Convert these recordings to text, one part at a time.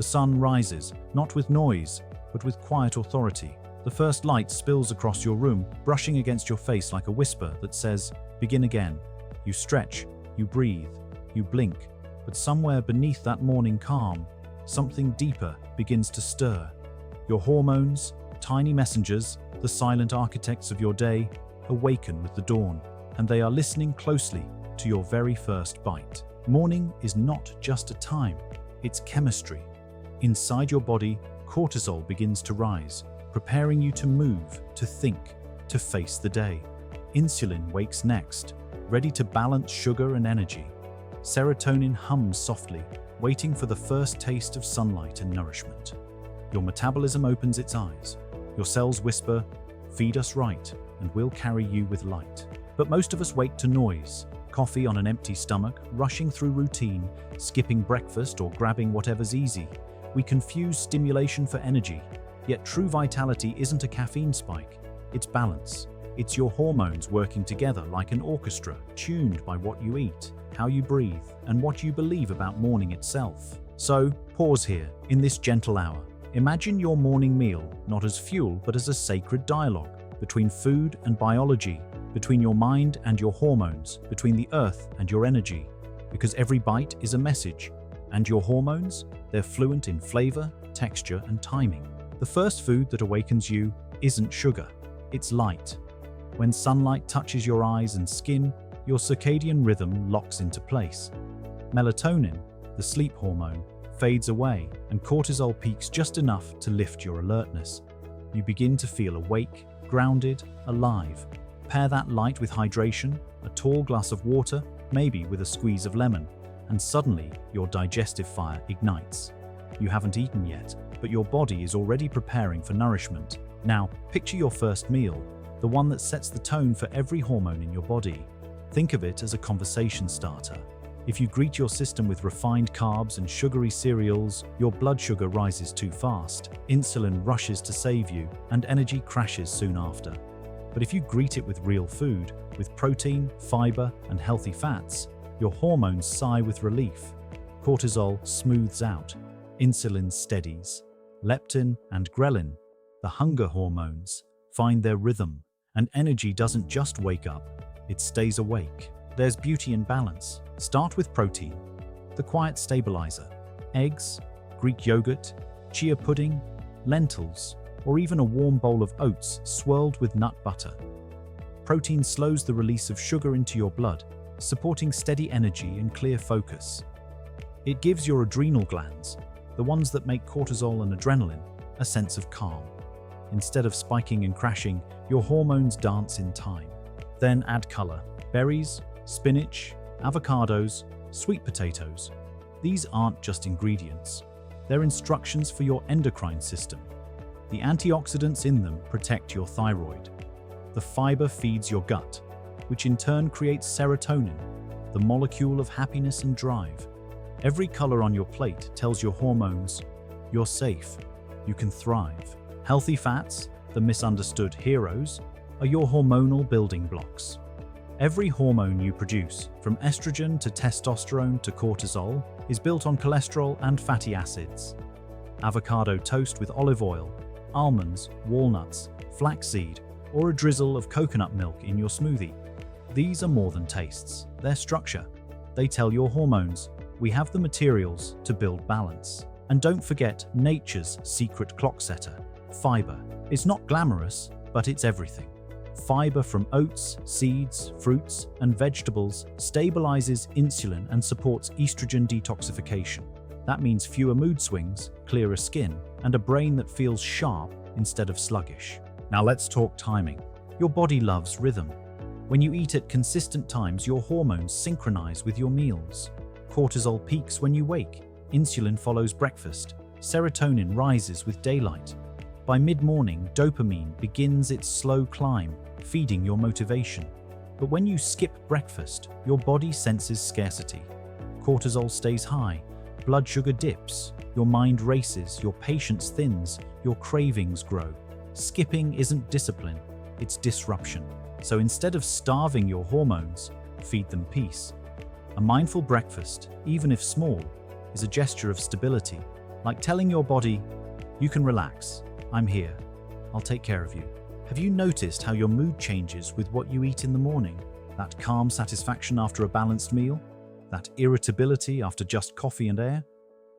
The sun rises, not with noise, but with quiet authority. The first light spills across your room, brushing against your face like a whisper that says, "Begin again." You stretch, you breathe, you blink, but somewhere beneath that morning calm, something deeper begins to stir. Your hormones, tiny messengers, the silent architects of your day, awaken with the dawn, and they are listening closely to your very first bite. Morning is not just a time, it's chemistry. Inside your body, cortisol begins to rise, preparing you to move, to think, to face the day. Insulin wakes next, ready to balance sugar and energy. Serotonin hums softly, waiting for the first taste of sunlight and nourishment. Your metabolism opens its eyes. Your cells whisper, "Feed us right, and we'll carry you with light." But most of us wake to noise. Coffee on an empty stomach, rushing through routine, skipping breakfast or grabbing whatever's easy. We confuse stimulation for energy, yet true vitality isn't a caffeine spike. It's balance. It's your hormones working together like an orchestra, tuned by what you eat, how you breathe, and what you believe about morning itself. So, pause here, in this gentle hour. Imagine your morning meal not as fuel, but as a sacred dialogue between food and biology, between your mind and your hormones, between the earth and your energy. Because every bite is a message, and your hormones, they're fluent in flavor, texture, and timing. The first food that awakens you isn't sugar, it's light. When sunlight touches your eyes and skin, your circadian rhythm locks into place. Melatonin, the sleep hormone, fades away, and cortisol peaks just enough to lift your alertness. You begin to feel awake, grounded, alive. Pair that light with hydration, a tall glass of water, maybe with a squeeze of lemon, and suddenly your digestive fire ignites. You haven't eaten yet, but your body is already preparing for nourishment. Now, picture your first meal, the one that sets the tone for every hormone in your body. Think of it as a conversation starter. If you greet your system with refined carbs and sugary cereals, your blood sugar rises too fast, insulin rushes to save you, and energy crashes soon after. But if you greet it with real food, with protein, fiber, and healthy fats, your hormones sigh with relief. Cortisol smooths out, insulin steadies. Leptin and ghrelin, the hunger hormones, find their rhythm, and energy doesn't just wake up, it stays awake. There's beauty in balance. Start with protein, the quiet stabilizer. Eggs, Greek yogurt, chia pudding, lentils, or even a warm bowl of oats swirled with nut butter. Protein slows the release of sugar into your blood, supporting steady energy and clear focus. It gives your adrenal glands, the ones that make cortisol and adrenaline, a sense of calm. Instead of spiking and crashing, your hormones dance in time. Then add color. Berries, spinach, avocados, sweet potatoes. These aren't just ingredients. They're instructions for your endocrine system. The antioxidants in them protect your thyroid. The fiber feeds your gut, which in turn creates serotonin, the molecule of happiness and drive. Every color on your plate tells your hormones, you're safe, you can thrive. Healthy fats, the misunderstood heroes, are your hormonal building blocks. Every hormone you produce, from estrogen to testosterone to cortisol, is built on cholesterol and fatty acids. Avocado toast with olive oil, almonds, walnuts, flaxseed, or a drizzle of coconut milk in your smoothie. These are more than tastes, they're structure. They tell your hormones, we have the materials to build balance. And don't forget nature's secret clock setter, fiber. It's not glamorous, but it's everything. Fiber from oats, seeds, fruits, and vegetables stabilizes insulin and supports estrogen detoxification. That means fewer mood swings, clearer skin, and a brain that feels sharp instead of sluggish. Now let's talk timing. Your body loves rhythm. When you eat at consistent times, your hormones synchronize with your meals. Cortisol peaks when you wake, insulin follows breakfast, serotonin rises with daylight. By mid-morning, dopamine begins its slow climb, feeding your motivation. But when you skip breakfast, your body senses scarcity. Cortisol stays high, blood sugar dips, your mind races, your patience thins, your cravings grow. Skipping isn't discipline, it's disruption. So instead of starving your hormones, feed them peace. A mindful breakfast, even if small, is a gesture of stability. like telling your body, you can relax, I'm here, I'll take care of you. Have you noticed how your mood changes with what you eat in the morning? That calm satisfaction after a balanced meal? That irritability after just coffee and air?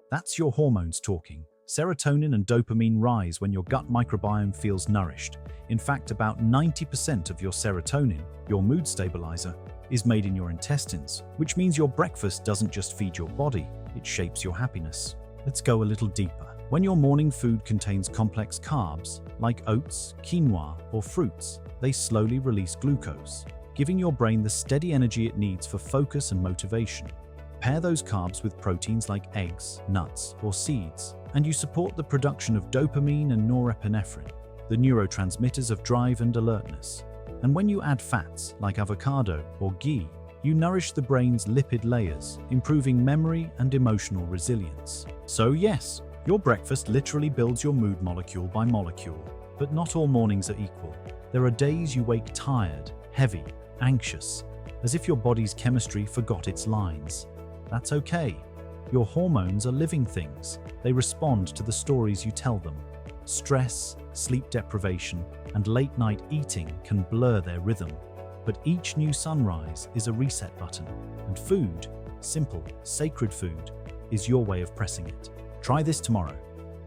That's your hormones talking. Serotonin and dopamine rise when your gut microbiome feels nourished. In fact, about 90% of your serotonin, your mood stabilizer, is made in your intestines, which means your breakfast doesn't just feed your body, it shapes your happiness. Let's go a little deeper. When your morning food contains complex carbs, like oats, quinoa, or fruits, they slowly release glucose, giving your brain the steady energy it needs for focus and motivation. Pair those carbs with proteins like eggs, nuts, or seeds, and you support the production of dopamine and norepinephrine, the neurotransmitters of drive and alertness. And when you add fats like avocado or ghee, you nourish the brain's lipid layers, improving memory and emotional resilience. So yes, your breakfast literally builds your mood molecule by molecule. But not all mornings are equal. There are days you wake tired, heavy, anxious, as if your body's chemistry forgot its lines. That's okay. Your hormones are living things. They respond to the stories you tell them. Stress, sleep deprivation, and late-night eating can blur their rhythm. But each new sunrise is a reset button, and food, simple, sacred food, is your way of pressing it. Try this tomorrow.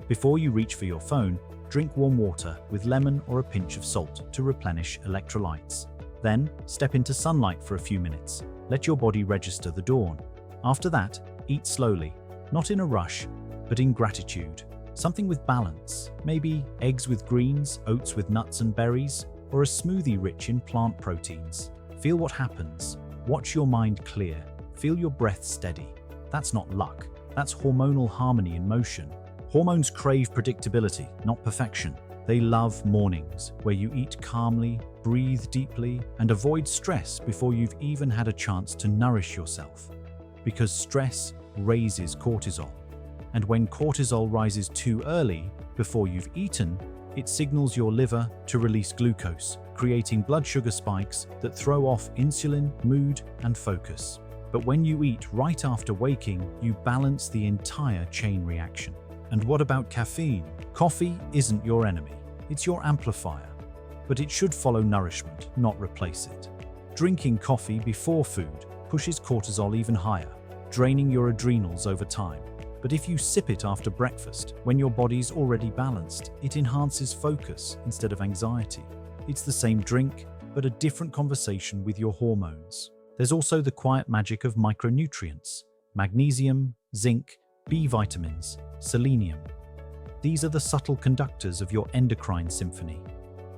Before you reach for your phone, drink warm water with lemon or a pinch of salt to replenish electrolytes. Then, step into sunlight for a few minutes. Let your body register the dawn. After that, eat slowly, not in a rush, but in gratitude. Something with balance, maybe eggs with greens, oats with nuts and berries, or a smoothie rich in plant proteins. Feel what happens. Watch your mind clear. Feel your breath steady. That's not luck. That's hormonal harmony in motion. Hormones crave predictability, not perfection. They love mornings, where you eat calmly, breathe deeply, and avoid stress before you've even had a chance to nourish yourself. Because stress raises cortisol. And when cortisol rises too early, before you've eaten, it signals your liver to release glucose, creating blood sugar spikes that throw off insulin, mood, and focus. But when you eat right after waking, you balance the entire chain reaction. And what about caffeine? Coffee isn't your enemy. It's your amplifier. But it should follow nourishment, not replace it. Drinking coffee before food pushes cortisol even higher, draining your adrenals over time. But if you sip it after breakfast, when your body's already balanced, it enhances focus instead of anxiety. It's the same drink, but a different conversation with your hormones. There's also the quiet magic of micronutrients: magnesium, zinc, B vitamins, selenium. These are the subtle conductors of your endocrine symphony.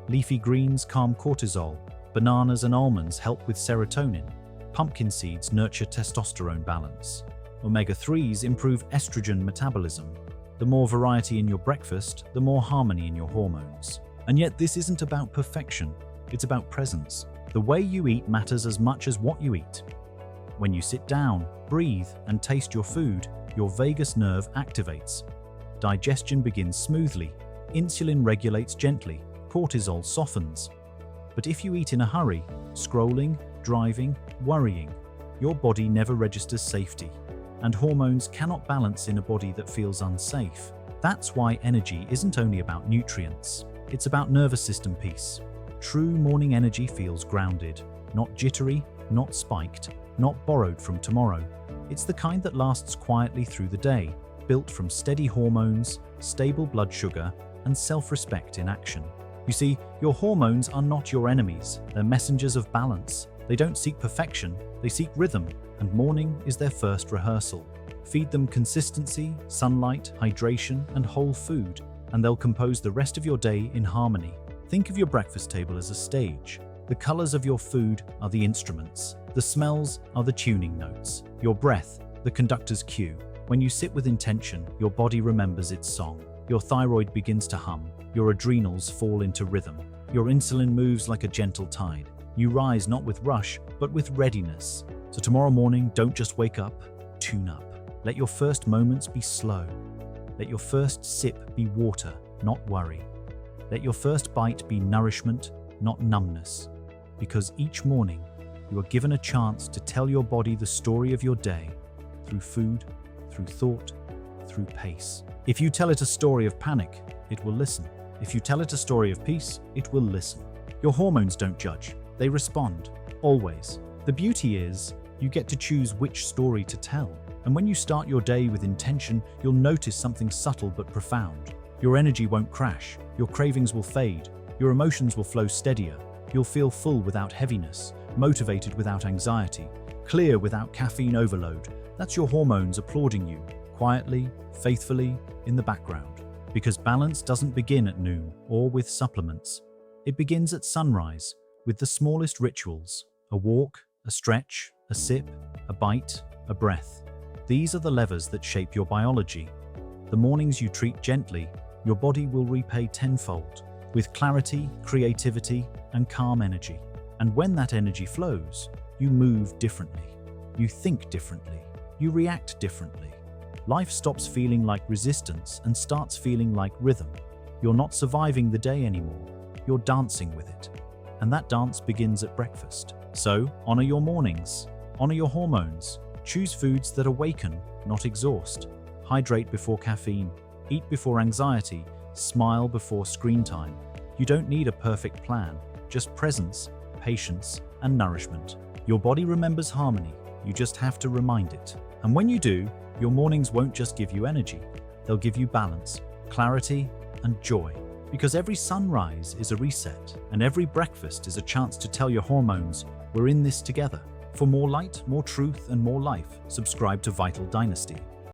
Leafy greens calm cortisol, bananas and almonds help with serotonin, pumpkin seeds nurture testosterone balance. Omega-3s improve estrogen metabolism. The more variety in your breakfast, the more harmony in your hormones. And yet this isn't about perfection, it's about presence. The way you eat matters as much as what you eat. When you sit down, breathe, and taste your food, your vagus nerve activates. Digestion begins smoothly, insulin regulates gently, cortisol softens. But if you eat in a hurry, scrolling, driving, worrying, your body never registers safety. And hormones cannot balance in a body that feels unsafe. That's why energy isn't only about nutrients, it's about nervous system peace. True morning energy feels grounded, not jittery, not spiked, not borrowed from tomorrow. It's the kind that lasts quietly through the day, built from steady hormones, stable blood sugar, and self-respect in action. You see, your hormones are not your enemies, they're messengers of balance. They don't seek perfection, they seek rhythm, and morning is their first rehearsal. Feed them consistency, sunlight, hydration, and whole food, and they'll compose the rest of your day in harmony. Think of your breakfast table as a stage. The colors of your food are the instruments. The smells are the tuning notes. Your breath, the conductor's cue. When you sit with intention, your body remembers its song. Your thyroid begins to hum. Your adrenals fall into rhythm. Your insulin moves like a gentle tide. You rise not with rush, but with readiness. So tomorrow morning, don't just wake up, tune up. Let your first moments be slow. Let your first sip be water, not worry. Let your first bite be nourishment, not numbness. Because each morning, you are given a chance to tell your body the story of your day through food, through thought, through through pace. If you tell it a story of panic, it will listen. If you tell it a story of peace, it will listen. Your hormones don't judge, they respond, always. The beauty is, you get to choose which story to tell. And when you start your day with intention, you'll notice something subtle but profound. Your energy won't crash, your cravings will fade, your emotions will flow steadier. You'll feel full without heaviness, motivated without anxiety, clear without caffeine overload. That's your hormones applauding you, quietly, faithfully, in the background. Because balance doesn't begin at noon or with supplements. It begins at sunrise, with the smallest rituals: a walk, a stretch, a sip, a bite, a breath. These are the levers that shape your biology. The mornings you treat gently, your body will repay tenfold, with clarity, creativity, and calm energy. And when that energy flows, you move differently. You think differently. You react differently. Life stops feeling like resistance and starts feeling like rhythm. You're not surviving the day anymore. You're dancing with it. And that dance begins at breakfast. So, honor your mornings. Honor your hormones. Choose foods that awaken, not exhaust. Hydrate before caffeine. Eat before anxiety. Smile before screen time. You don't need a perfect plan, just presence, patience, and nourishment. Your body remembers harmony. You just have to remind it. And when you do, your mornings won't just give you energy. They'll give you balance, clarity, and joy. Because every sunrise is a reset, and every breakfast is a chance to tell your hormones, we're in this together. For more light, more truth, and more life, subscribe to Vital Dynasty.